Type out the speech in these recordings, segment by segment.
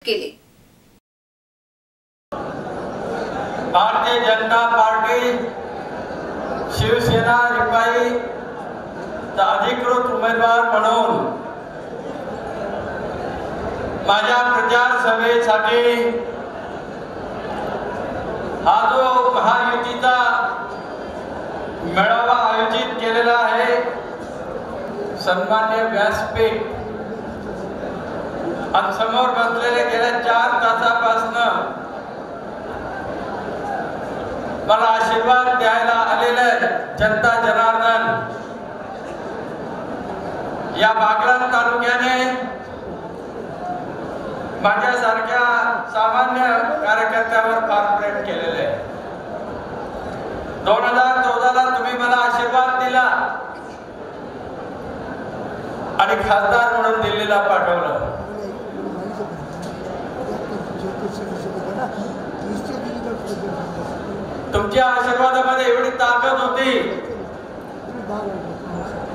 केले। भारतीय जनता पार्टी शिवसेना रिपाई अधिकृत उमेदवार म्हणून माझ्या प्रचार सभेसाठी हा जो महायुतीचा मेळावा आयोजित केलेला आहे, सन्मान्य व्यासपीठ आणि समोर बसलेले गेल्या 4 तासापासून मला आशीर्वाद द्यायला आलेले जनता जनार्दन, या बागलाण तालुक्याने माझ्यासारख्या सामान्य कार्यकर्त्यावर फार प्रेम केलेले आहे। 2014ला तुम्ही मला आशीर्वाद दिला आणि खासदार म्हणून दिल्लीला पाठवलं। तुमच्या आशीर्वादामध्ये एवढी ताकद होती,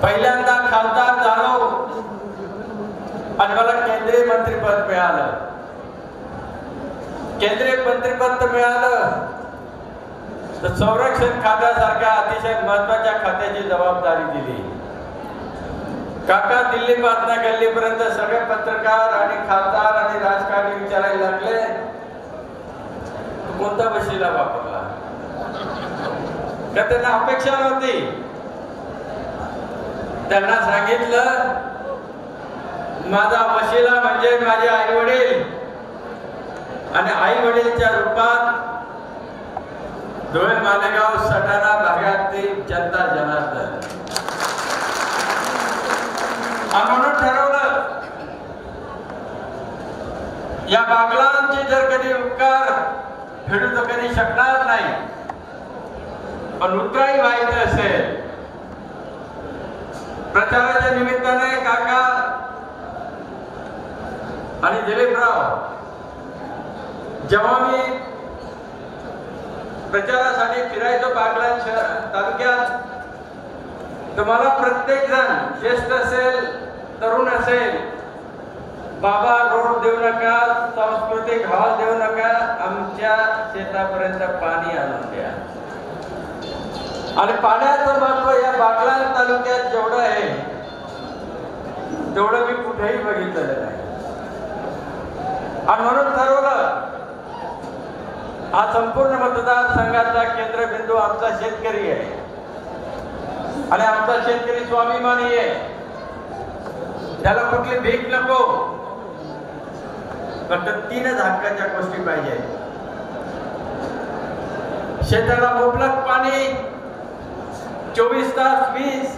पहिल्यांदा खासदार झालो आणि मला केंद्रीय मंत्रिपद मिळालं। केंद्रीय मंत्रिपद मिळालं तर संरक्षण खात्यासारख्या अतिशय महत्त्वाच्या खात्याची जबाबदारी दिली। काका दिल्लीपासून गल्लीपर्यंत सगळे पत्रकार आणि खासदार आणि राजकारणी विचारायला लागले, कोणता वशिला वापरला? का त्यांना अपेक्षा नव्हती? त्यांना सांगितलं माझा वशिला म्हणजे माझे आई वडील आणि आई वडीलच्या रूपात धुळे मालेगाव सटाणा भागातील जनता जनार्दन। म्हणून ठरवलं या बागलांचे जर कधी उपकार फेडू तर कधी शकणार नाही, पण उतराई व्हायचं असेल प्रचाराच्या निमित्ताने काका आणि दिलीपराव जेव्हा मी प्रचारासाठी फिरायचो बागलाण तालुक्यात, तर मला प्रत्येक जण ज्येष्ठ असेल तरुण असेल, बाबा रोड देऊ नका, सांस्कृतिक हॉल देऊ नका, आमच्या शेतापर्यंत पाणी आणून द्या। आणि पाण्याचं महत्व या बागलाण तालुक्यात जेवढं आहे तेवढं मी कुठेही बघितलेलं नाही। आणि म्हणून ठरवलं हा संपूर्ण मतदारसंघाचा केंद्रबिंदू आमचा शेतकरी आहे आणि आमचा शेतकरी स्वाभिमानी आहे, त्याला कुठली भीक नको, फक्त 3च हक्काच्या गोष्टी पाहिजे। शेताला मुबलक पाणी, 24 तास वीज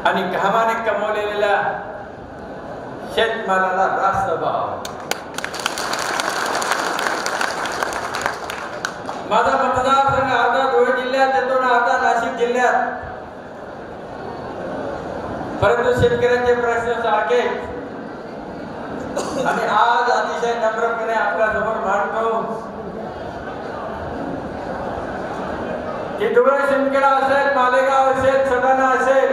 आणि घामाने कमवलेल्या शेतमालाला रास्त भाव। माझा मतदारसंघ आता धुळे जिल्ह्यात येतो ना, आता नाशिक जिल्ह्यात, परंतु शेतकऱ्यांचे प्रश्न सारखे आणि आज अतिशय नम्रपणे आपल्या समोर मांडतो की धुळे शिंदखेडा असेल, मालेगाव असेल, सटाणा असेल,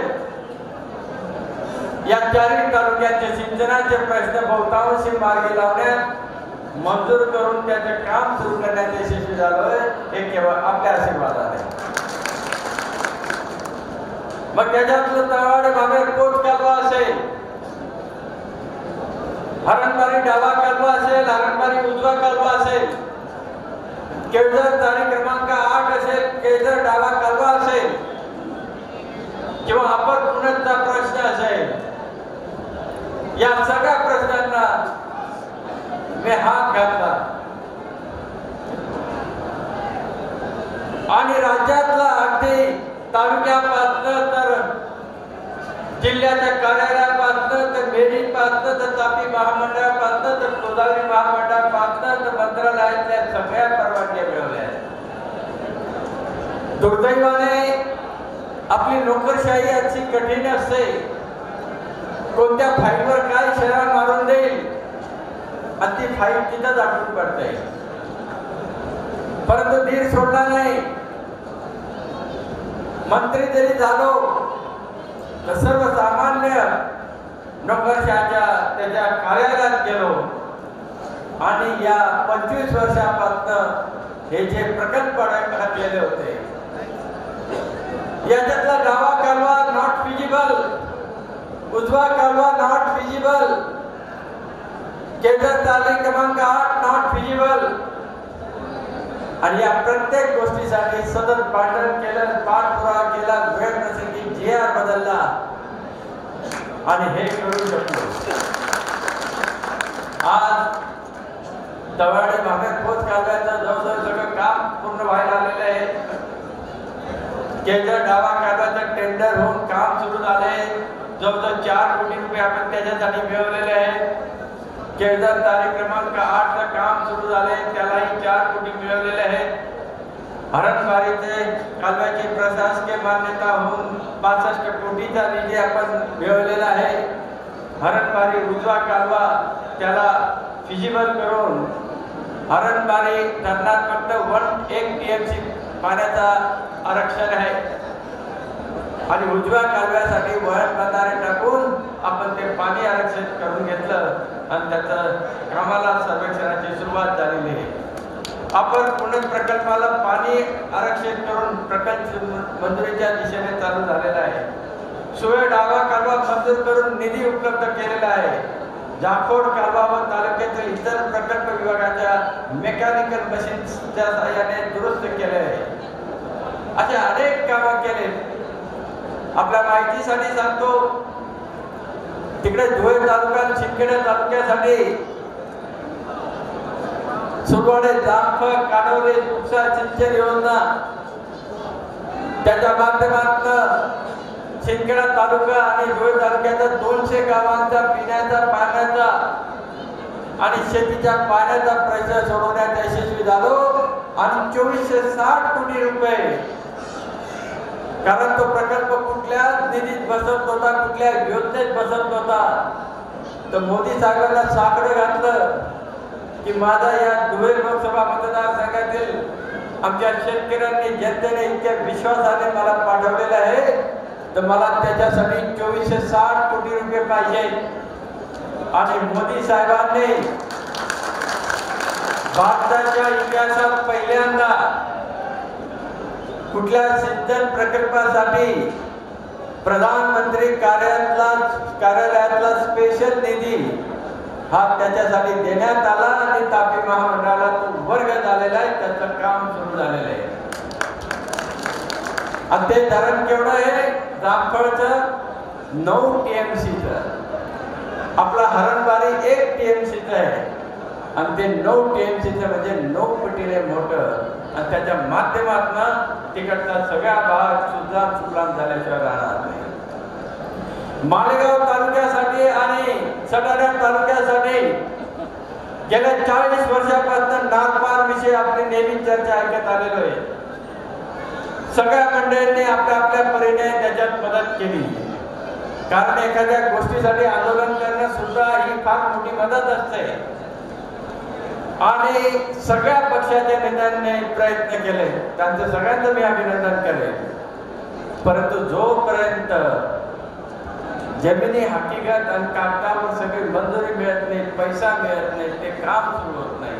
या 4 तालुक्यांचे सिंचनाचे प्रश्न बहुतांशी मार्गी लावण्यात मंजूर करून त्याचे काम सुरू करण्याचे यशस्वी झालोय, हे केवळ आपल्या आशीर्वादाने। मग त्याच्यातलं तळवाडे भागात कोट कालवा असेल, हरणबारी डावा कालवा असेल, हरणबारी उजवा कालवा असेल, केळझर जाळी क्रमांक 8 असेल, केळझर डावा कालवा असेल, किंवा अपर पुण्याचा प्रश्न असेल, या सगळ्या प्रश्नांना मी हात घातला आणि राज्यातला अगदी तालुक्यापासून तर जिल्ह्याच्या कार्यालयापासून तर मेरीपासून तर तापी महामंडळापासून तर गोदावरी महामंडळापासून तर मंत्रालयातल्या सगळ्या परवानग्या मिळवल्या। दुर्दैवाने आपली नोकरशाही अशी कठीण असते, कोणत्या फाईलवर काय शेरा मारून देईल आणि ती फाईल तिथंच अडकून पडते, परंतु धीर सोडला नाही। मंत्री जरी झालो तर सर्वसामान्य नोकरशाच्या त्याच्या कार्यालयात गेलो आणि या 25 वर्षापासून हे जे प्रकल्प घातलेले होते याच्यातला डावा कालवा नॉट फिजिबल, उजवा कालवा नॉट फिजिबल, केंद्र ताली क्रमांक 8 नॉट फिजिबल आणि या प्रत्येक गोष्टीसाठी सतत भांडण केलं, पाठपुरावा केला, वेळ प्रसंगी GR बदलला आणि हे करू शकलो. आज दवाडे भागात पोच कालव्याचं जवळजवळ सगळं काम पूर्ण व्हायला आलेलं आहे. केंद्र डावा कालव्याचं टेंडर होऊन काम सुरू झाले. जवळजवळ 4 कोटी रुपये आपण त्याच्यासाठी मिळवलेले आहे. केंद्र तारीख क्रमांक 8चं काम सुरू झाले, त्यालाही 4 कोटी मिळवलेले आहे. हरणबारीचे कालव्याची प्रशासकीय मान्यता होऊन 65 कोटीचा निधी आपण मिळवलेला आहे. हरणबारी उजवा कालवा त्याला फिजिबल करून हरणबारी धरणात फक्त 1 TMC पाण्याचा आरक्षण आहे आणि उजव्या कालव्यासाठी वळण बंधारे टाकून आपण ते पाणी आरक्षित करून घेतलं आणि त्याचं कामाला सर्वेक्षणाची सुरुवात झालेली आहे. आपण पुणे प्रकल्पाला पाणी आरक्षित करून प्रकल्प मंजुरीच्या दिशेने चालू झालेला आहे. सुळे डावा कालवा मंजूर करून निधी उपलब्ध केलेला आहे. जाखोड कालवा व तालुक्यातील इतर प्रकल्प विभागाच्या मेकॅनिकल मशीन्सच्या सहाय्याने दुरुस्त केले आहे. असे अनेक कामं केले. आपल्या माहितीसाठी सांगतो, तिकडे धुळे तालुका शिंदखेडा तालुक्यासाठी सुरवाडे जामफ कानवले उपसा सिंचन योजना त्याच्या माध्यमातून शिंदखेडा तालुका आणि धुळे तालुक्याच्या 200 गावांचा पिण्याचा पाण्याचा आणि शेतीच्या पाण्याचा प्रश्न सोडवण्यात यशस्वी झालो आणि 2460 कोटी रुपये. कारण तो प्रकल्प कुठल्याच निधीत बसत नव्हता, कुठल्या योजनेत बसत नव्हता. तर मोदी साहेबांना साकडं घातलं की माझा या धुळे लोकसभा मतदारसंघातील आमच्या शेतकऱ्यांनी जनतेने इतक्या विश्वासाने मला पाठवलेलं आहे, तर मला त्याच्यासाठी 2460 कोटी रुपये पाहिजे. आणि मोदी साहेबांनी भारताच्या इतिहासात पहिल्यांदा कुठल्या सिंचन प्रकल्पासाठी प्रधानमंत्री कार्यालयातला स्पेशल निधी हा त्याच्यासाठी देण्यात आला आणि तापी महामंडळाला तो वर्ग झालेला आहे, त्याचं काम सुरू झालेलं आहे. आणि ते धरण केवढं आहे? जामफळचं 9 TMCचं, आपला हरणबारी 1 TMCचं आहे आणि ते 9 TMCचं म्हणजे 9 पटीने मोठं. आणि त्याच्या माध्यमातून तिकडचा सगळा भाग सुद्धा सुफलाम झाल्याशिवाय राहणार नाही. मालेगाव तालुक्यासाठी आणि सटाणा तालुक्यासाठी गेल्या 40 वर्षापासून नारपार विषयी आपली नेहमी चर्चा ऐकत आलेलो आहे. सगळ्या मंडळींनी आपल्या आपल्या परीने त्याच्यात मदत केली. कारण एखाद्या गोष्टीसाठी आंदोलन करणं सुद्धा ही फार मोठी मदत असते आणि सगळ्या पक्षाच्या नेत्यांनी प्रयत्न केले, त्यांचं सगळ्यांचं मी अभिनंदन करेन. परंतु जोपर्यंत जमिनी हकीकत आणि कागदावर सगळी मंजुरी मिळत नाही, पैसा मिळत नाही, ते काम सुरू होत नाही.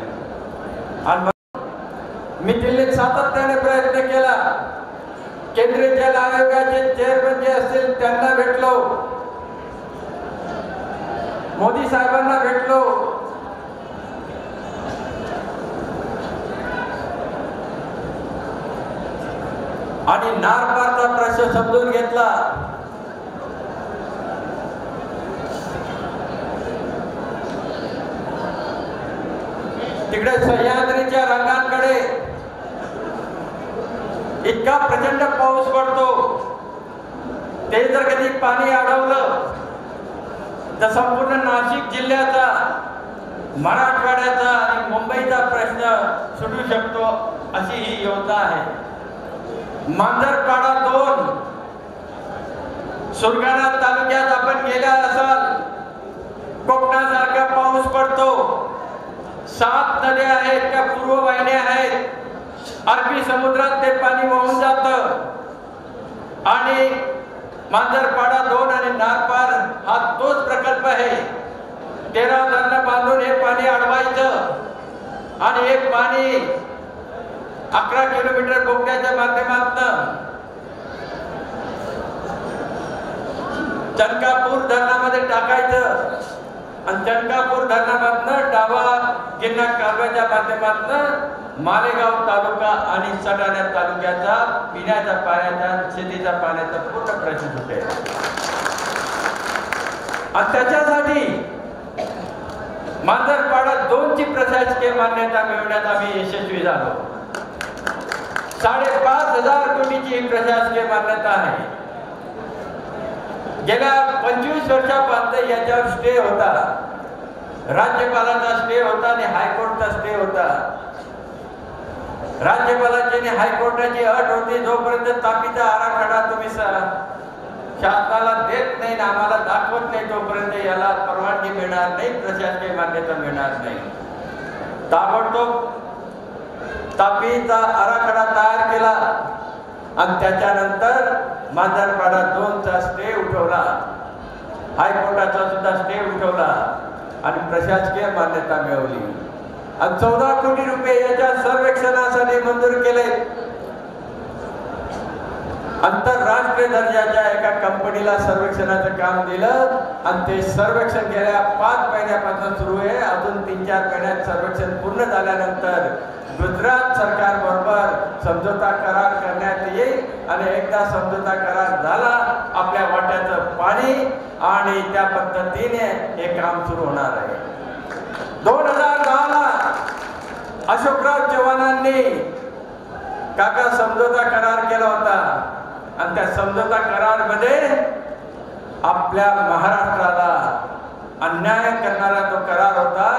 आणि मी दिल्लीत सातत्याने प्रयत्न केला. केंद्रीय जल आयोगाचे चेअरमन जे असतील त्यांना भेटलो, मोदी साहेबांना भेटलो, आणि नारपारचा प्रश्न समजून घेतला. तिकडे सह्याद्रीच्या रंगांकडे इतका प्रचंड पाऊस पडतो, ते जर कधी पाणी अडवलं तर संपूर्ण नाशिक जिल्ह्याचा, मराठवाड्याचा आणि मुंबईचा प्रश्न सुटू शकतो, अशी ही योजना आहे. मांजरपाडा 2 सुरगाणा तालुक्यात आपण गेल्या असाल, कोकणासारखा पाऊस पडतो. 7 नद्या आहेत, त्या पूर्व वाहिन्या आहेत. अरबी समुद्रात ते पाणी वाहून जातं आणि मांजरपाडा 2 आणि नारपार हा तोच प्रकल्प आहे. 13 धरणं बांधून हे पाणी अडवायचं आणि एक पाणी 11 किलोमीटर बोगद्याच्या माध्यमातून चनकापूर धरणामध्ये टाकायचं आणि चनकापूर धरणामधनं डावा गिरणा कालव्याच्या माध्यमातून मालेगाव तालुका आणि सटाणा तालुक्याचा पिण्याच्या पाण्याचा शेतीच्या पाण्याचा पूर्ण प्रश्न सुटेल. आणि त्याच्यासाठी मांजरपाडा 2 ची प्रशासकीय मान्यता मिळवण्यात आम्ही यशस्वी झालो. 5,500 कोटीची ही प्रशासकीय मान्यता आहे. गेल्या 25 वर्षापासून याच्यावर स्टे होता. राज्यपालाचा स्टे होता आणि हायकोर्टचा स्टे होता. राज्यपालाची आणि हायकोर्टाची अट होती, जोपर्यंत तापीचा आराखडा तुम्ही शासनाला देत नाही, आम्हाला दाखवत नाही, तोपर्यंत याला परवानगी मिळणार नाही, प्रशासकीय मान्यता मिळणार नाही. ताबडतोब तापीचा आराखडा तयार केला आणि त्याच्यानंतर मांजरपाडा 2 चा स्टे उठवला, हायकोर्टाचा सुद्धा स्टे उठवला आणि प्रशासकीय मान्यता मिळवली. आणि 14 कोटी रुपये याच्या सर्वेक्षणासाठी मंजूर केले. आंतरराष्ट्रीय दर्जाच्या एका कंपनीला सर्वेक्षणाचं काम दिलं आणि ते सर्वेक्षण गेल्या 5 महिन्यापासून सुरू आहे. अजून 3-4 महिन्यात सर्वेक्षण पूर्ण झाल्यानंतर गुजरात सरकार बरोबर समझोता करार करण्यात येईल आणि एकदा समझोता करार झाला, आपल्या वाट्याचं पाणी आणि त्या पद्धतीने हे काम सुरू होणार आहे. 2010 अशोकराव चव्हाणांनी काका समझोता करार केला होता आणि त्या समझोता करार मध्ये आपल्या महाराष्ट्राला अन्याय करणारा तो करार होता.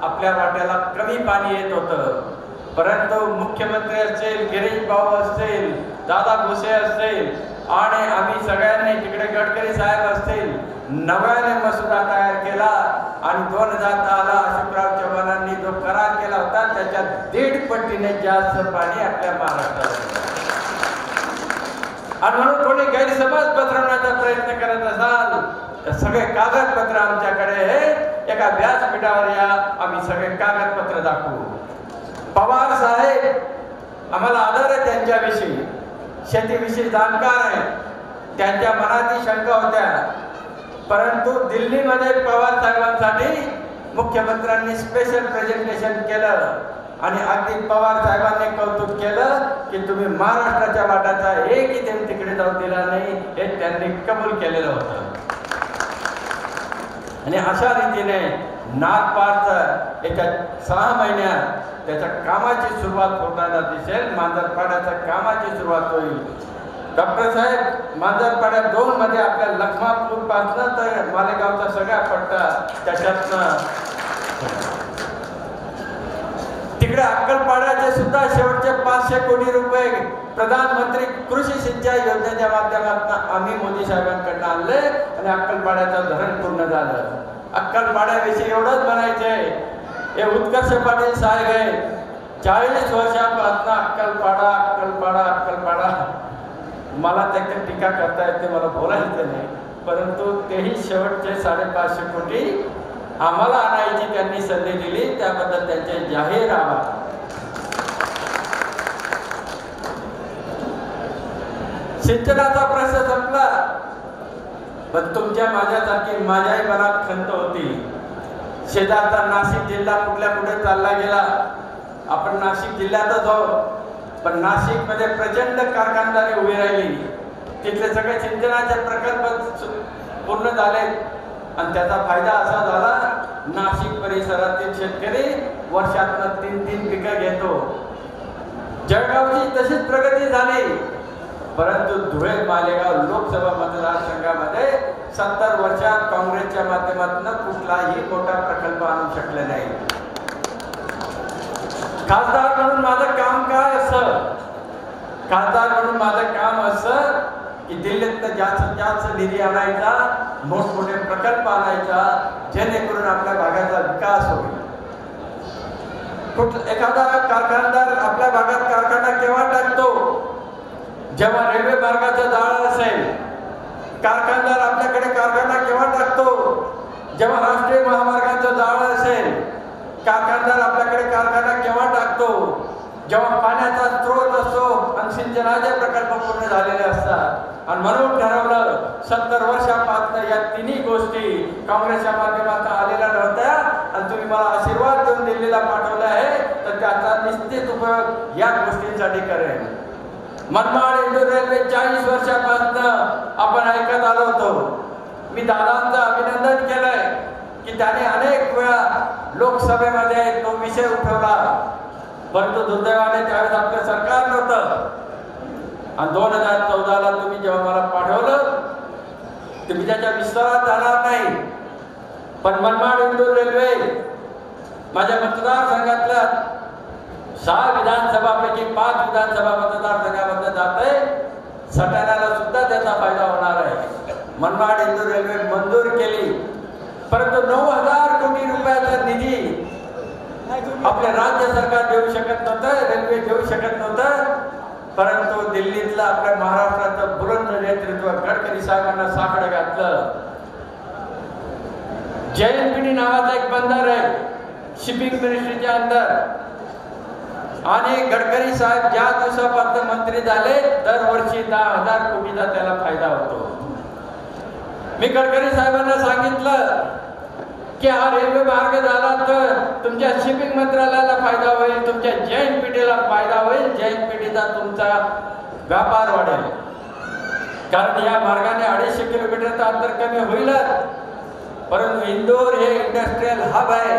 आपल्या वाट्याला कमी पाणी येत होतं, परंतु मुख्यमंत्री असतील, गिरीश भाऊ असतील, दादा भुसे असतील आणि आम्ही सगळ्यांनी तिकडे गडकरी साहेब असतील, नव्याने मसुदा तयार केला आणि 2010 अशोकराव चव्हाणांनी जो करार केला होता त्याच्या 1.5 पटीने जास्त पाणी आपल्या महाराष्ट्रात. आणि म्हणून कोणी गैरसमज पसरवण्याचा प्रयत्न करत असाल तर सगळे कागदपत्र आमच्याकडे आहे. एका व्यासपीठावर या, आम्ही सगळे कागदपत्र दाखवू. पवार साहेब आम्हाला आदर आहे त्यांच्याविषयी, शेतीविषयी जाणकार आहे, त्यांच्या मनात शंका होत्या, परंतु दिल्लीमध्ये पवार साहेबांसाठी मुख्यमंत्र्यांनी स्पेशल प्रेझेंटेशन केलं आणि अगदी पवार साहेबांनी कौतुक केलं की तुम्ही महाराष्ट्राच्या वाटाचा एकही थेंब तिकडे जाऊ दिला नाही, हे त्यांनी कबूल केलेलं होतं. आणि अशा रीतीने नागपारचं एका 6 महिन्यात त्याच्या कामाची सुरुवात होताना दिसेल. मांजरपाड्याच्या कामाची सुरुवात होईल. डॉक्टर साहेब, मांजरपाड्या 2 मध्ये आपल्या लखमापूर पासून तर मालेगावचा सगळा पट्टा, त्याच्यातनं तिकडे अक्कलपाड्याचे सुद्धा शेवटचे 500 कोटी रुपये प्रधानमंत्री कृषी सिंचाई योजनेच्या माध्यमातून आम्ही मोदी साहेबांकडून आणले आणि अक्कलपाड्याचं धरण पूर्ण झालं. अक्कलपाड्याविषयी एवढंच म्हणायचंय, हे उत्कर्ष पाटील साहेब आहे, 40 वर्षापासून अक्कलपाडा अक्कलपाडा अक्कलपाडा. मला त्याची टीका करता येते, मला बोलायचं नाही, परंतु तेही शेवटचे 550 कोटी आम्हाला आणायची त्यांनी संधी दिली, त्याबद्दल त्यांचे जाहीर आभार. सिंचनाचा प्रश्न संपला, पण तुमच्या माझ्यासारखी माझ्याही मनात खंत होती. शेजारचा नाशिक जिल्हा कुठल्या कुठे चालला गेला. आपण नाशिक जिल्ह्यातच आहोत, पण नाशिक मध्ये प्रचंड कारखानदारी उभी राहिली. तिथले सगळे सिंचनाचे प्रकल्प पूर्ण झाले आणि त्याचा फायदा असा झाला, नाशिक परिसरातील शेतकरी वर्षातनं 3-3 पिकं घेतो. जळगावची तशीच प्रगती झाली, परंतु धुळे मालेगाव लोकसभा मतदारसंघामध्ये 70 वर्षात काँग्रेसच्या माध्यमातून कुठलाही मोठा प्रकल्प आणू शकले नाही. खासदार म्हणून माझं काम काय असं, खासदार म्हणून माझं काम असं की दिल्लीतनं जास्तीत जास्त निधी आणायचा, मोठमोठे प्रकल्प आणायचा, जेणेकरून आपल्या भागाचा विकास होईल. एखादा कारखानदार आपल्या भागात कारखाना केव्हा टाकतो, जेव्हा रेल्वे मार्गाचं जाळं असेल, कारखानदार आपल्याकडे कारखाना केव्हा टाकतो? जेव्हा राष्ट्रीय महामार्गाचं जाळं असेल. कारखानदार आपल्याकडे कारखाना केव्हा टाकतो? जेव्हा पाण्याचा स्रोत असतो आणि सिंचनाचे प्रकल्प पूर्ण झालेले असतात. आणि म्हणून ठरवलं 70 वर्षापासून या तिन्ही गोष्टी काँग्रेसच्या माध्यमातून आलेल्या नव्हत्या आणि तुम्ही मला आशीर्वाद देऊन दिल्लीला पाठवलं आहे, तर त्याचा निश्चित उपयोग या गोष्टींसाठी करेन. मनमाड इंदूर रेल्वे 40 वर्षापासून आपण ऐकत आलो होतो. मी दादांचं अभिनंदन केलंय की त्याने अनेक वेळा लोकसभेमध्ये तो विषय उठवला, परंतु दुर्दैवाने त्यावेळेस आपलं सरकार नव्हतं. आणि 2014ला तुम्ही जेव्हा मला पाठवलं, तुम्ही त्याच्या विस्तारात जाणार नाही, पण मनमाड इंदूर रेल्वे माझ्या मतदारसंघातल्या 6 विधानसभापैकी 5 विधानसभा मतदारसंघामध्ये जाते. सटाण्याला सुद्धा त्याचा फायदा होणार आहे. मनमाड इंदूर रेल्वे मंजूर केली, परंतु 9,000 कोटी रुपयाचा निधी आपले राज्य सरकार देऊ शकत नव्हतं, रेल्वे देऊ शकत नव्हतं. परंतु दिल्लीतलं आपल्या महाराष्ट्राचं बुलंद नेतृत्व गडकरी साहेबांना साकडं घातलं. जयंपिडी नावाचा एक बंदर आहे शिपिंग मिनिस्ट्रीच्या अंदर, आणि गडकरी साहेब ज्या दिवसापासून मंत्री झाले दरवर्षी 10,000 कोटीचा त्याला फायदा होतो. मी गडकरी साहेबांना सांगितलं की हा रेल्वे मार्ग झाला तर तुमच्या शिपिंग मंत्रालयाला फायदा होईल, तुमच्या जैन पिढीला फायदा होईल, जैन पिढीचा तुमचा व्यापार वाढेल. कारण या मार्गाने 250 किलोमीटरचं अंतर कमी होईलच. परंतु इंदोर हे इंडस्ट्रियल हब आहे.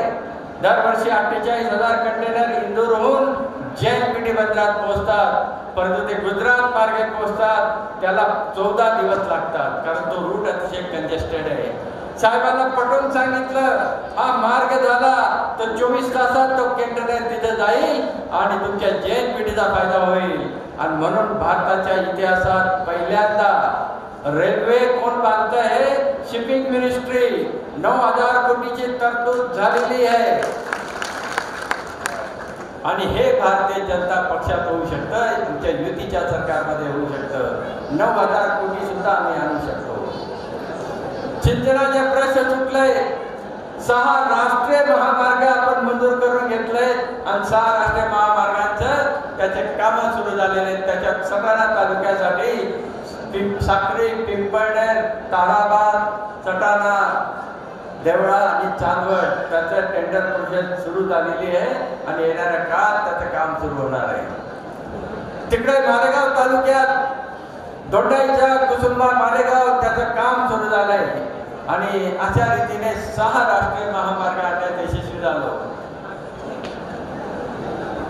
दरवर्षी 48,000 कंटेनर इंदोरहून जैन पिढी बंदरात पोहोचतात, परंतु ते गुजरात मार्गे पोहोचतात त्याला 14 दिवस लागतात, कारण तो रूट अतिशय कंजेस्टेड आहे. साहेबांना पटवून सांगितलं हा मार्ग झाला तर 24 तासात तो कंटेनर तिथे जाईल आणि तुमच्या जैन पिढीचा फायदा होईल. आणि म्हणून भारताच्या इतिहासात पहिल्यांदा रेल्वे कोण बांधत आहे? Shipping ministry. 9,000 कोटीची तरतूद झालेली आहे. आणि हे भारतीय जनता पक्षात होऊ शकतं, तुमच्या युतीच्या सरकारमध्ये होऊ शकतं. 9,000 कोटी सुद्धा आम्ही आणू शकतो. सिंचनाचे प्रश्न सुटले. 6 राष्ट्रीय महामार्ग आपण मंजूर करून घेतले आणि 6 राष्ट्रीय महामार्गांचं त्याचे कामं सुरू झालेले आहेत. त्याच्यात सटाणा तालुक्यासाठी साक्री, पिंपळनेर, ताराबाद, सटाणा, देवळा आणि चांदवड त्याचं टेंडर प्रोसेस सुरू झालेली आहे आणि येणाऱ्या काळात त्याचं काम सुरू होणार आहे. तिकडे मालेगाव तालुक्यात दोंडाईच्या कुसुंबा मालेगाव त्याचं काम सुरू झालंय आणि अशा रीतीने 6 राष्ट्रीय महामार्ग आणण्यात यशस्वी झालो.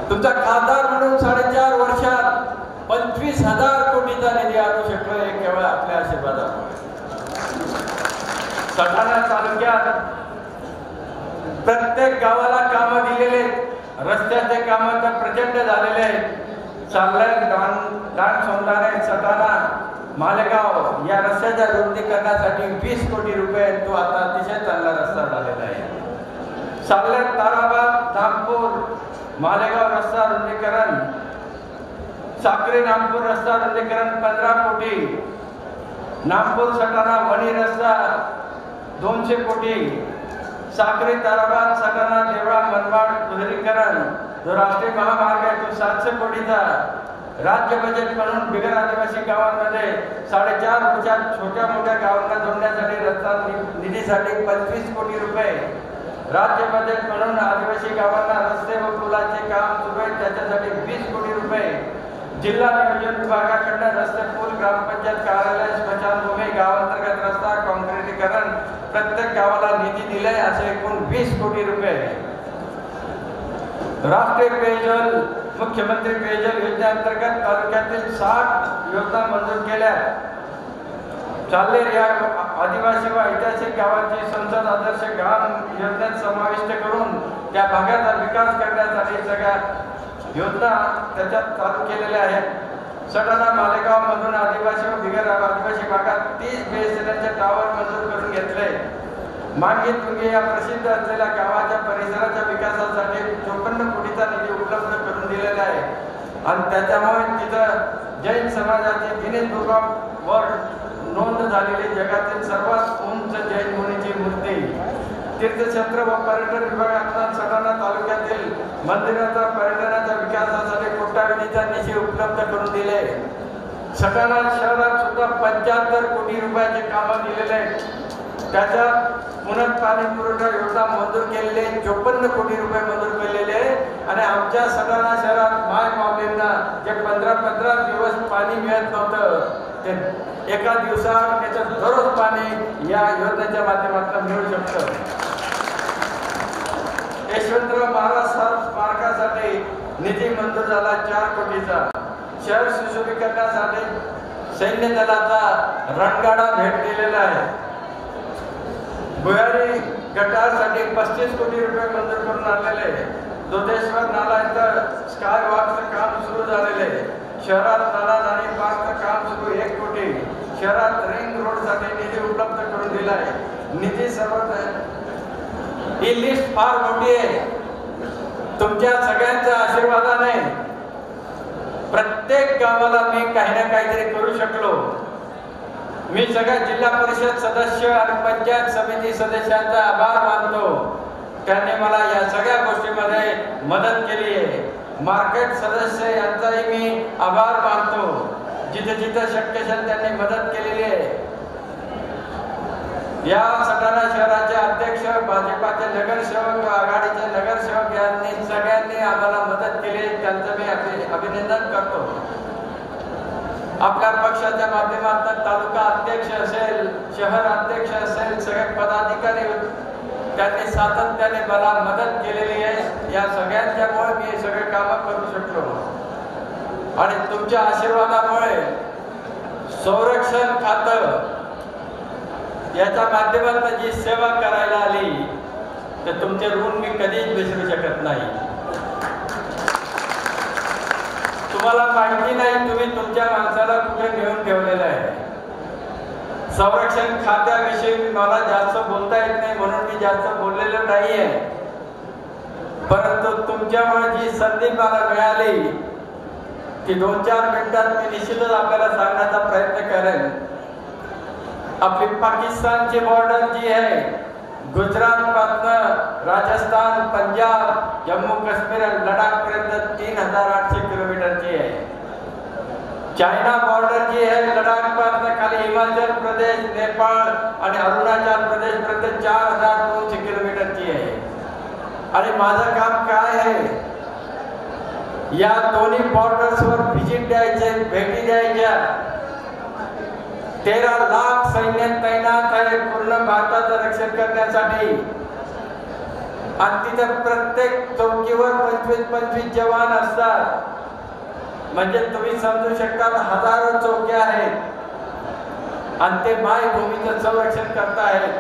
तुमचा खासदार म्हणून 4.5 वर्षात 25,000 कोटीचा निधी आणू शकलो, हे केवळ आपल्या आशीर्वादामुळे. सटाणा तालुक्यात प्रत्येक गावाला कामं दिलेले, रस्त्याचे कामं तर प्रचंड झालेले आहेत. चाललंय डाण सोंदाणे सटाणा मालेगाव या रस्त्याच्या रुंदीकरणासाठी 20 कोटी रुपये, तो आता अतिशय चांगला रस्ता झालेला आहे. चाललंय ताराबाद नागपूर मालेगाव रस्ता रुंदीकरण, साक्री नागपूर रस्ता रुंदीकरण 15 कोटी, नागपूर सटाणा वणी रस्ता 200 कोटी, साक्री ताराबाद सटाणा देवळा मनमाड दुहेरीकरण जो राष्ट्रीय महामार्ग आहे तो 700 कोटीचा. राज्य बजेट म्हणून बिगर आदिवासी गावांमध्ये 4.5 वर्षात छोट्या मोठ्या गावांना जोडण्यासाठी रस्ता निधीसाठी 25 कोटी रुपये. राज्य बजेट म्हणून आदिवासी गावांना रस्ते व पुलाचे काम सुरू आहे त्याच्यासाठी 20 कोटी रुपये. जिल्हा नियोजन विभागाकडून रस्ते, पूल, ग्रामपंचायत कार्यालय, स्मशानभूमी, गावांतर्गत रस्ता, काँक्रिटीकरण प्रत्येक गावाला निधी दिलाय, असे एकूण 20 कोटी रुपये. राष्ट्रीय पेयजल मुख्यमंत्री पेयजल योजनेअंतर्गत तालुक्यातील 60 योजना मंजूर केल्या. चालले या आदिवासी व ऐतिहासिक गावांची संसद आदर्श गाव योजनेत समाविष्ट करून त्या भागाचा विकास करण्यासाठी सगळ्या योजना त्याच्यात चालू केलेल्या आहेत. सटाणा मालेगाव मधून आदिवासी व बिगर आदिवासी भागात 30 BSNLचे टावर मंजूर करून घेतले. मांगी तुंगी या प्रसिद्ध असलेल्या गावाच्या परिसराच्या विकासासाठी 54 कोटीचा निधी उपलब्ध करून दिलेला आहे आणि त्याच्यामुळे तिथं जैन समाजाची गिनीज बुक ऑफ वर्ल्ड नोंद झालेली जगातील सर्वात उंच जैन मुनीची मूर्ती, तीर्थक्षेत्र व पर्यटन विभागातून सटाणा तालुक्यातील मंदिराचा पर्यटनाच्या विकासासाठी कोट्यावधीचा निधी उपलब्ध करून दिले. सटाणा शहरात सुद्धा 75 कोटी रुपयाचे कामं दिलेले आहेत. त्याच्यात उन्नत पाणी पुरवठा योजना मंजूर केलेले 54 कोटी रुपये मंजूर केलेले आणि आमच्या सटाणा शहरात माय माऊलींना जे 15 दिवस पाणी मिळत नव्हतं ते एका दिवसात त्याचं दररोज पाणी या योजनेच्या माध्यमातून मिळू शकतं. यशवंतराव महाराज स्मारकासाठी निधी मंजूर झाला 4 कोटीचा. शहर सुशोभीकरणासाठी सैन्य दलाचा रणगाडा भेट दिलेला आहे. भुयारी गटारसाठी 35 कोटी रुपये मंजूर करून आणलेले. दोधेश्वर नाला इथं स्काय वॉकचं काम सुरू झालेले. शहरात नाला नाणी पार्कचं काम सुरू 1 कोटी. शहरात रिंग रोडसाठी निधी उपलब्ध करून दिला आहे. निधी सर्व ही लिस्ट फार मोठी आहे. तुमच्या सगळ्यांच्या आशीर्वादाने प्रत्येक गावाला मी काही ना काहीतरी करू शकलो. मी सगळ्या जिल्हा परिषद सदस्य आणि पंचायत समिती सदस्यांचा आभार मानतो. त्यांनी मला या सगळ्या गोष्टीमध्ये मदत केली आहे. मार्केट सदस्य यांचाही मी आभार मानतो. जिथे जिथे शक्य असेल त्यांनी मदत केलेली आहे. या सटाणा शहराचे अध्यक्ष, भाजपाचे नगरसेवक, आघाडीचे नगरसेवक यांनी सगळ्यांनी आम्हाला मदत केली. त्यांचं मी अभिनंदन करतो. आपल्या पक्षाच्या माध्यमातून तालुका अध्यक्ष असेल, शहर अध्यक्ष असेल, सगळे पदाधिकारी त्यांनी सातत्याने मला मदत केलेली आहे. या सगळ्यांच्यामुळे मी सगळे कामं करू शकलो आणि तुमच्या आशीर्वादामुळे संरक्षण खातं याच्या माध्यमातून जी सेवा करायला आली तर तुमचे ऋण मी कधीच विसरू शकत नाही. तुम्हाला माहिती नाही तुम्ही तुमच्या माणसाला कुठे नेऊन ठेवलेलं आहे. संरक्षण खात्याविषयी मला जास्त बोलता येत नाही म्हणून मी जास्त बोललेलो नाहीये. परंतु तुमच्यामुळे जी संधी मला मिळाली ती 2-4 मिनिटात मी निश्चितच आपल्याला सांगण्याचा प्रयत्न करेन. आपली पाकिस्तानची बॉर्डर जी आहे गुजरात पासून राजस्थान, पंजाब, जम्मू काश्मीर, लडाख पर्यंत 3800 किलोमीटरची आहे. चायना बॉर्डर जी आहे लडाख पासून खाली हिमाचल प्रदेश, नेपाळ आणि अरुणाचल प्रदेश पर्यंत 4200 किलोमीटरची आहे. आणि माझं काम काय आहे, या दोन्ही बॉर्डर्सवर व्हिजिट द्यायचे, भेटी द्यायच्या. 13 लाख सैन्य तैनात आहे पूर्ण भारताचं रक्षण करण्यासाठी. आणि तिथे प्रत्येक चौकीवर 25-25 जवान असतात. म्हणजे तुम्ही समजू शकता हजारो चौक्या आहेत आणि ते मायभूमीचं संरक्षण करतायत.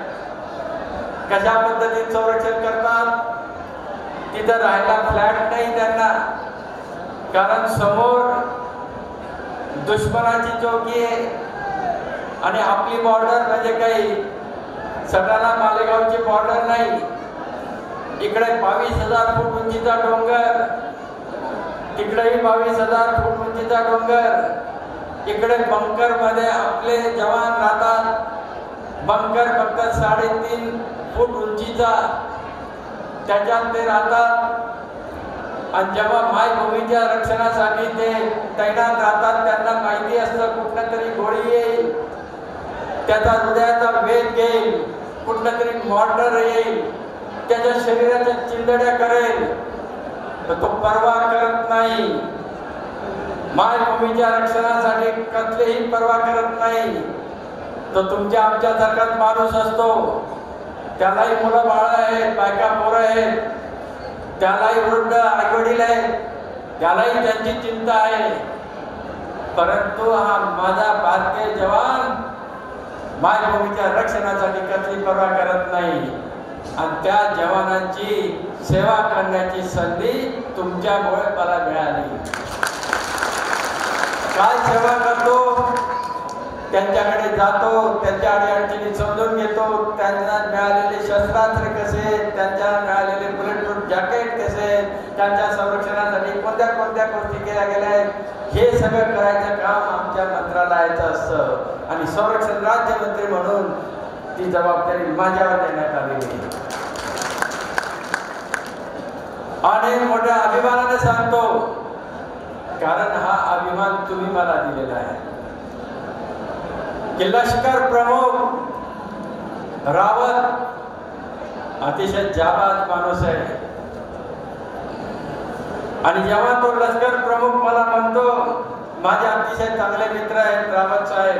कशा पद्धतीत संरक्षण करतात, तिथं राहायला फ्लॅट नाही त्यांना, कारण समोर दुश्मनाची चौकी आहे आणि आपली बॉर्डर म्हणजे काही सटाणा मालेगावची बॉर्डर नाही. इकडे 22,000 फूट उंचीचा डोंगर, तिकडेही 22,000 फूट उंचीचा डोंगर. इकडे बंकर मध्ये आपले जवान राहतात. बंकर फक्त 3.5 फूट उंचीचा, त्याच्यात ते राहतात. आणि जेव्हा मायभूमीच्या रक्षणासाठी ते तैनात राहतात त्यांना माहिती असतं कुठल्या तरी गोळी येईल, त्याचा हृदयाचा वेध घेईल, कुठलं तरी मॉर्टर येईल, त्याच्या शरीराच्या चिंधड्या करेल, तर तो परवा करत नाही. मायभूमीच्या रक्षणासाठी कसलीही परवा करत नाही. तो तुमच्या आमच्या सारखाच माणूस असतो. त्यालाही मुलं बाळ आहेत, बायका पोरं आहेत, त्यालाही वृद्ध आईवडील आहेत, त्यालाही त्यांची चिंता आहे. परंतु हा माझा भारतीय जवान मायभूमीच्या रक्षणासाठी कसली पर्वा करत नाही. आणि त्या जवानांची सेवा करण्याची संधी तुमच्यामुळे मला मिळाली. काय सेवा करतो, त्यांच्याकडे जातो, त्यांच्या अडचणी समजून घेतो, त्यांना मिळालेले शस्त्रास्त्र कसे, त्यांच्या मिळालेले बुलेट प्रूफ जॅकेट कसे, त्यांच्या संरक्षणासाठी कोणत्या कोणत्या गोष्टी केल्या गेल्या आहेत हे सगळं करायचं काम आमच्या मंत्रालयाचं असतं आणि संरक्षण राज्यमंत्री म्हणून ती जबाबदारी माझ्यावर देण्यात आलेली आहे. आणि मोठ्या अभिमानाने सांगतो, कारण हा अभिमान तुम्ही मला दिलेला आहे की लष्कर प्रमुख रावत अतिशय जाबाज माणूस आहे. आणि जेव्हा तो लष्कर प्रमुख मला म्हणतो, माझे अतिशय चांगले मित्र आहेत रावत साहेब,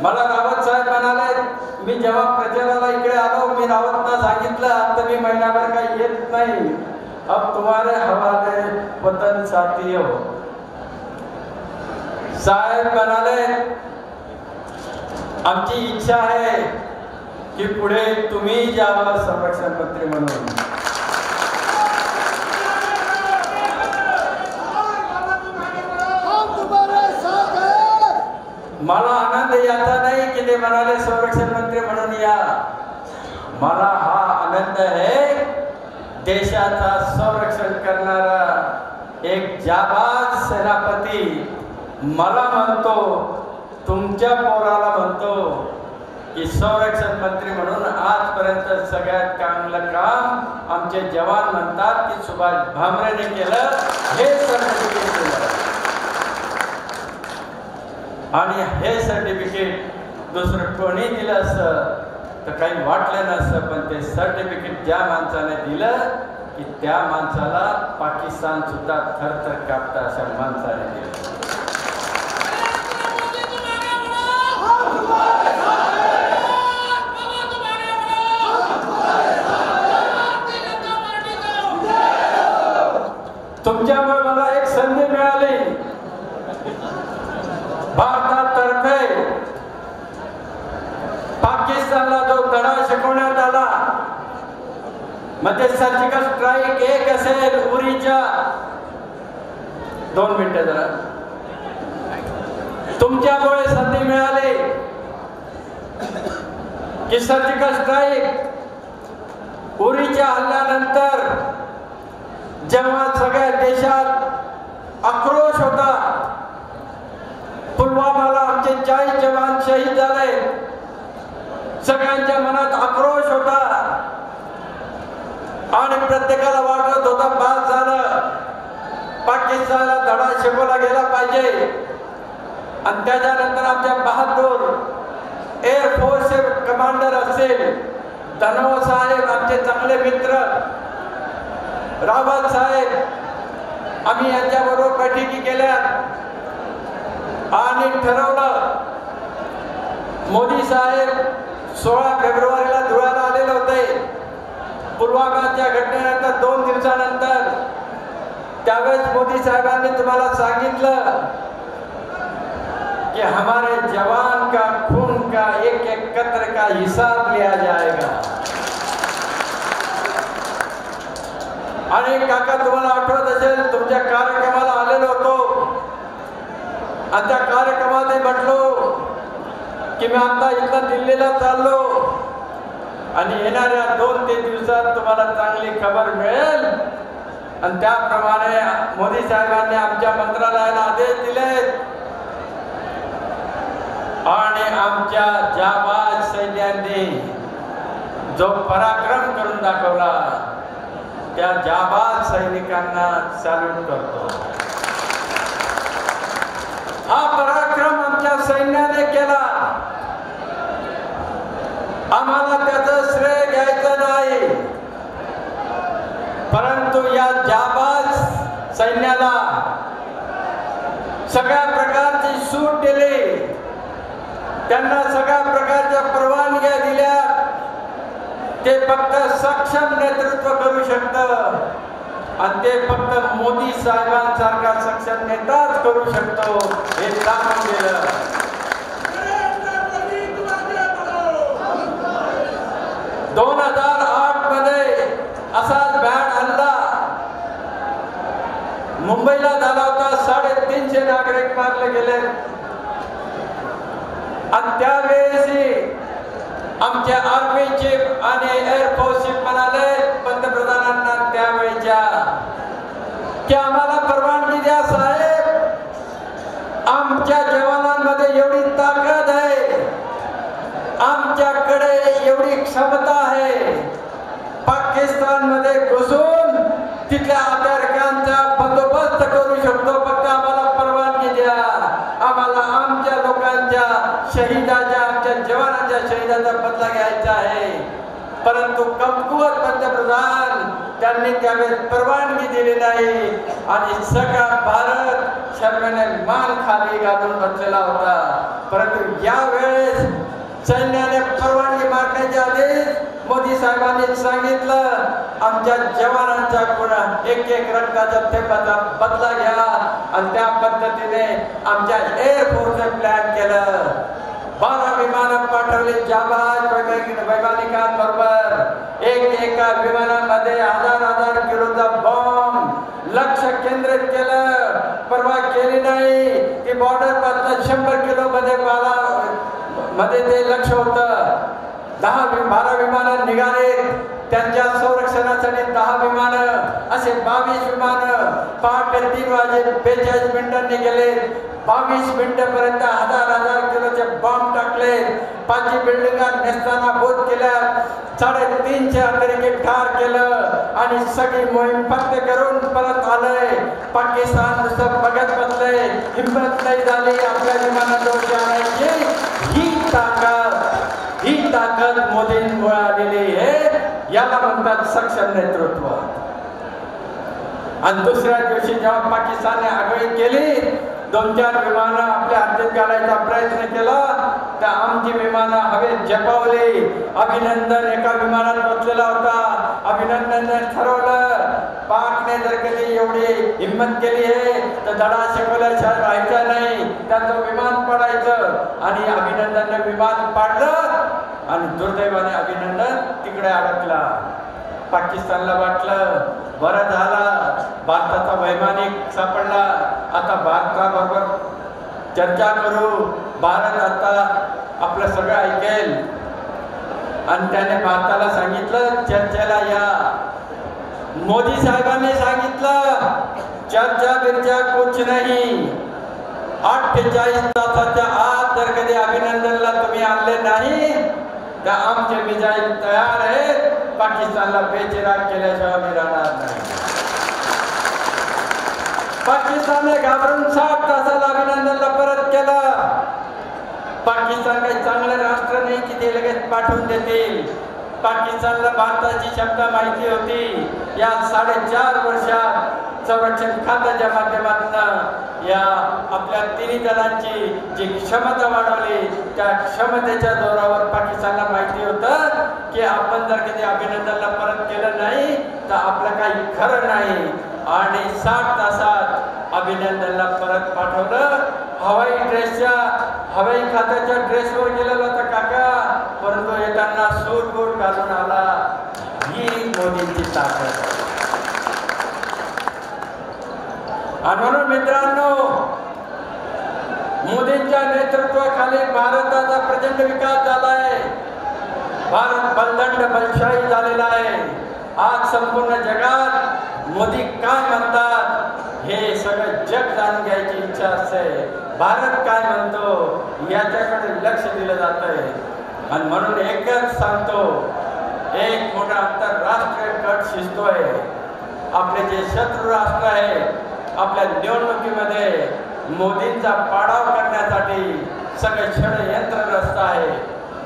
मला रावत साहेब म्हणाले, मी जेव्हा प्रचाराला इकडे आलो मी रावतना सांगितलं आता मी महिनाभर काही येत नाही, अब तुम्हारे हवाले वतन साथी हो. साहेब म्हणाले, आमची इच्छा आहे की पुढे तुम्ही जावं संरक्षण मंत्री म्हणून. मला आनंद याचा नाही की ते म्हणाले संरक्षण मंत्री म्हणून या, मला हा आनंद आहे देशाचा संरक्षण करणारा एक जाबाज सेनापती मला म्हणतो, तुमच्या पोराला म्हणतो की संरक्षण मंत्री म्हणून आजपर्यंत सगळ्यात चांगलं काम आमचे जवान म्हणतात की सुभाष भामरेने केलं, हे सर्टिफिकेट दिलं. आणि हे सर्टिफिकेट दुसरं कोणी दिलं असतं तर काही वाटलं नसतं, पण ते सर्टिफिकेट ज्या माणसाने दिलं की त्या माणसाला पाकिस्तान सुद्धा थरथर कापतं अशा माणसाने दिलं. तुमच्यामुळे मला एक संधी मिळाली, भारतातर्फे पाकिस्तानला जो धडा शिकवण्यात आला, मध्ये सर्जिकल स्ट्राईक एक असेल उरीच्या, 2 मिनिटं जरा, तुमच्यामुळे संधी मिळाली की सर्जिकल स्ट्राईक उरीच्या हल्ल्यानंतर जेव्हा सगळ्या देशात आक्रोश होता, पुलवामाला आमचे 40 जवान शहीद झाले, सगळ्यांच्या मनात आक्रोश होता आणि प्रत्येकाला वाटत होता बाद झालं, पाकिस्तानला धडा शिकवला गेला पाहिजे. आणि त्याच्यानंतर आमच्या बहादूर एअरफोर्सचे कमांडर असतील, धनोआ साहेब आमचे चांगले मित्र, रावत साहेब, आम्ही यांच्याबरोबर बैठकी केल्या आणि ठरवलं. मोदी साहेब 16 फेब्रुवारीला धुळ्याला आलेले होते पुलवामाच्या घटनेनंतर 2 दिवसानंतर. त्यावेळेस मोदी साहेबांनी तुम्हाला सांगितलं कि हमारे जवान का खून का एक एक कतरे का हिसाब लिया जाएगा. आणि काका तुम्हाला आठवत असेल तुमच्या कार्यक्रमाला आलेलो होतो आणि त्या कार्यक्रमात म्हटलो की मी आता इथं दिल्लीला चाललो आणि येणाऱ्या 2-3 दिवसात तुम्हाला चांगली खबर मिळेल. आणि त्याप्रमाणे मोदी साहेबांनी आमच्या मंत्रालयाला आदेश दिले आणि आमच्या जाबाज सैन्याने जो पराक्रम करून दाखवला त्या जाबाज सैनिकांना सॅल्यूट करतो. हा पराक्रम आमच्या सैन्याने केला, आम्हाला त्याचं श्रेय घ्यायचं नाही, परंतु या जाबाज सैन्याला सगळ्या प्रकारची सूट दिली, त्यांना सगळ्या प्रकारच्या परवानग्या दिल्या. ते फक्त सक्षम नेतृत्व करू शकतं आणि ते फक्त मोदी साहेबांसारखा सक्षम नेताच करू शकतो हे दाखवून दिलं. 2008 मध्ये असाच भ्याड हल्ला मुंबईला झाला होता. 350 नागरिक मारले गेले आणि त्यावेळेस आमच्या आर्मी चीफ आणि एअरफोर्स चीफ म्हणाले पंतप्रधानांना त्यावेळेच्या की आम्हाला परवानगी द्या साहेब, आमच्या जवानांमध्ये एवढी ताकद आहे, आमच्याकडे एवढी क्षमता आहे, पाकिस्तानमध्ये घुसून तिथल्या अमेरिकांचा बंदोबस्त करू शकतो, फक्त आम्हाला परवानगी द्या, आम्हाला आमच्या लोकांच्या शहीदाच्या, आमच्या जवानांच्या शहीदाचा बदला घ्यायचा आहे. परंतु कमकुवत पंतप्रधान त्यांनी त्यावेळेस परवानगी दिली नाही आणि सगळा भारत शर्मेने मान खाली घालून बसलेला होता. परंतु यावेळेस सैन्याने परवानगी मागण्याच्या आधीच मोदी साहेबांनी सांगितलं, आमच्या जवानांचा गुन्हा एक एक रक्ताच्या थेंबाचा बदला घ्या. आणि त्या पद्धतीने आमच्या एअरफोर्सने प्लॅन केलं. 12 विमानं पाठवली जाबाज वैमानिकांबरोबर. एका विमानामध्ये 1000 किलोचा बॉम्ब लक्ष केंद्रित केलं. परवा केली नाही की बॉर्डर पासून 100 किलो मध्ये ते लक्ष होतं. 12 विमानं निघाले. त्यांच्या संरक्षणासाठी 10 विमानं, असे 22 विमानं पहाटे 3 वाजे 42 मिनिटांनी गेले. 22 मिनिटापर्यंत 1000 किलोचे बॉम्ब टाकले. 5 बिल्डिंगा नेस्तानाबूत केल्या. 350 अतिरेकी ठार केलं आणि सगळी मोहीम फक्त करून परत आलंय. पाकिस्तान नुसतं बघत बसलंय, हिंमत नाही झाली आपल्या विमानाजवळ आणायची. ही ताकद मोदींमुळे आलेली आहे. याला म्हणतात सक्षम नेतृत्व. आणि दुसऱ्या दिवशी जेव्हा पाकिस्तानने आगळी केली, 2-4 विमानं आपल्या हद्दीत घालायचा प्रयत्न केला, तर आमची विमानं हवेत झेपावली. अभिनंदन एका विमानात बसलेला होता. अभिनंदनने ठरवलं, पाकने जर कधी एवढी हिंमत केली आहे तर धडा शिकवल्याशिवाय राहायचं नाही, त्याचं विमान पडायचं. आणि अभिनंदनने विमान पाडलं आणि दुर्दैवाने अभिनंदन तिकडे अडकला. पाकिस्तानला वाटलं बरं झाला, भारताचा वैमानिक सापडला, आता भारताबरोबर चर्चा करू, भारत आता आपलं सगळं ऐकेल. आणि त्याने भारताला सांगितलं चर्चेला या. मोदी साहेबांनी सांगितलं चर्चा बिर्चा कुछ नाही, 48 तासाच्या आत जर कधी अभिनंदनला तुम्ही आणले नाही तर आमचे मिसाईल तयार आहेत, पाकिस्तानला बेचिराग केल्याशिवाय आम्ही राहणार नाही. पाकिस्तानने घाबरून 60 तासाला अभिनंदनला परत केलं. पाकिस्तान काही चांगलं राष्ट्र नाही की ते लगेच पाठवून देतील. पाकिस्तानला भारताची क्षमता माहिती होती. या 4.5 वर्षात संरक्षण खात्याच्या माध्यमातून या आपल्या तिन्ही दलांची जी क्षमता वाढवली, त्या क्षमतेच्या जोरावर पाकिस्तानला माहिती होतं की आपण जर कधी अभिनंदनला परत केलं नाही तर आपलं काही खरं नाही. आणि 60 तासात अभिनंदनला परत पाठवलं. हवाई खात्याच्या ड्रेसवर गेलेला होता काका, परंतु येताना सूट बूट घालून आला. ही मोदींची ताकद आहे. आणि म्हणून मित्रांनो, मोदींच्या नेतृत्वाखाली भारताचा प्रचंड विकास झालाय. भारत बलदंड बलशाही झालेला आहे. आज संपूर्ण जगात मोदी काय म्हणतात हे सगळं जग जाणून घ्यायची इच्छा असते. भारत काय म्हणतो याच्याकडे लक्ष दिलं जात आहे. आणि म्हणून एकच सांगतो, एक मोठा आंतरराष्ट्रीय कट शिजतोय. आपले जे शत्रू राष्ट्र आहे, आपल्या निवडणुकीमध्ये मोदींचा पाडाव करण्यासाठी सगळे षडयंत्रग्रस्त आहे.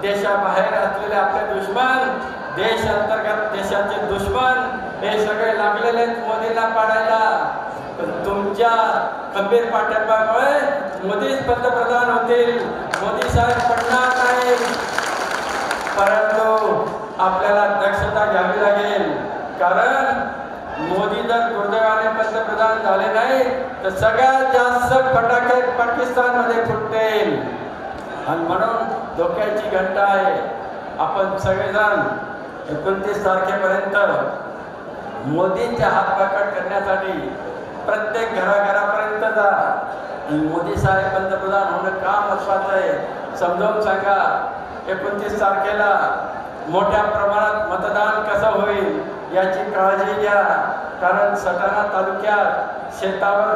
देशाबाहेर असलेले आपले दुश्मन, देश अंतर्गत देशाचे दुश्मन, हे सगळे लागलेले मोदींना पाडायला. पण तुमच्या खंबीर पाठिंब्यामुळे मोदीच पंतप्रधान होतील. मोदी साहेब पडणार नाही. परंतु आपल्याला दक्षता घ्यावी लागेल, कारण मोदी जर दुर्दैवाने पंतप्रधान झाले नाही तर सगळ्यात जास्त फटाके पाकिस्तानमध्ये फुटतील. आणि म्हणून धोक्याची घंटा आहे. आपण सगळेजण 29 तारखेपर्यंत मोदींचे हात पकड करण्यासाठी प्रत्येक घराघरापर्यंत जा. मोदी साहेब पंतप्रधान होणं का महत्वाचं आहे समजावून सांगा. 29 तारखेला मोठ्या प्रमाणात मतदान कसं होईल याची काळजी घ्या. कारण सटाणा तालुक्यात शेतावर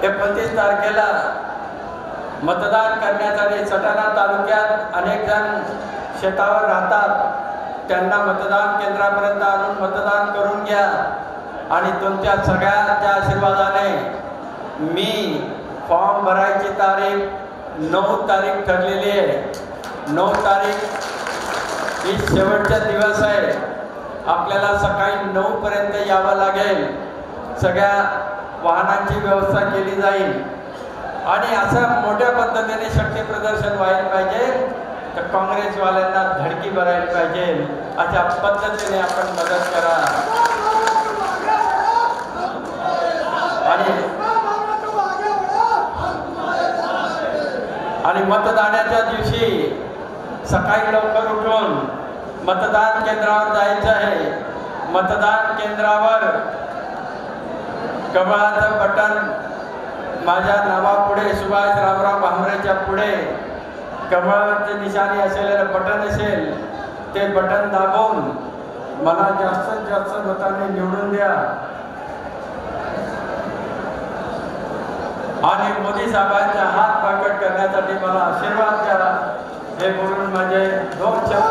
29 तारखेला मतदान करण्यासाठी सटाणा तालुक्यात अनेक जण शेतावर राहतात. त्यांना मतदान केंद्रापर्यंत आणून मतदान करून घ्या आणि तुमच्या सगळ्यांच्या आशीर्वादाने मी फॉर्म भरायची तारीख 9 तारीख ठरलेली आहे. 9 तारीख ही शेवटचा दिवस आहे. आपल्याला सकाळी 9 पर्यंत यावं लागेल. सगळ्या वाहनांची व्यवस्था केली जाईल आणि असं मोठ्या पद्धतीने शक्ती प्रदर्शन व्हायला पाहिजे. तर काँग्रेसवाल्यांना धडकी भरायला पाहिजे. अशा पद्धतीने आपण मदत करा आणि मतदानाच्या दिवशी सकाळी लवकर उठून मतदान केंद्रावर जायचं आहे. मतदान केंद्रावर कमळाचं बटन माझ्या नावापुढे सुभाष रामराव भामरेच्या पुढे कमळाचे निशाणी असलेलं बटन असेल. ते बटन दाबून मला जास्तीत जास्त मतांनी निवडून द्या आणि मोदी साहेबांचा हात बळकट करण्यासाठी मला आशीर्वाद द्या. हे बोलून माझे 2 शब्द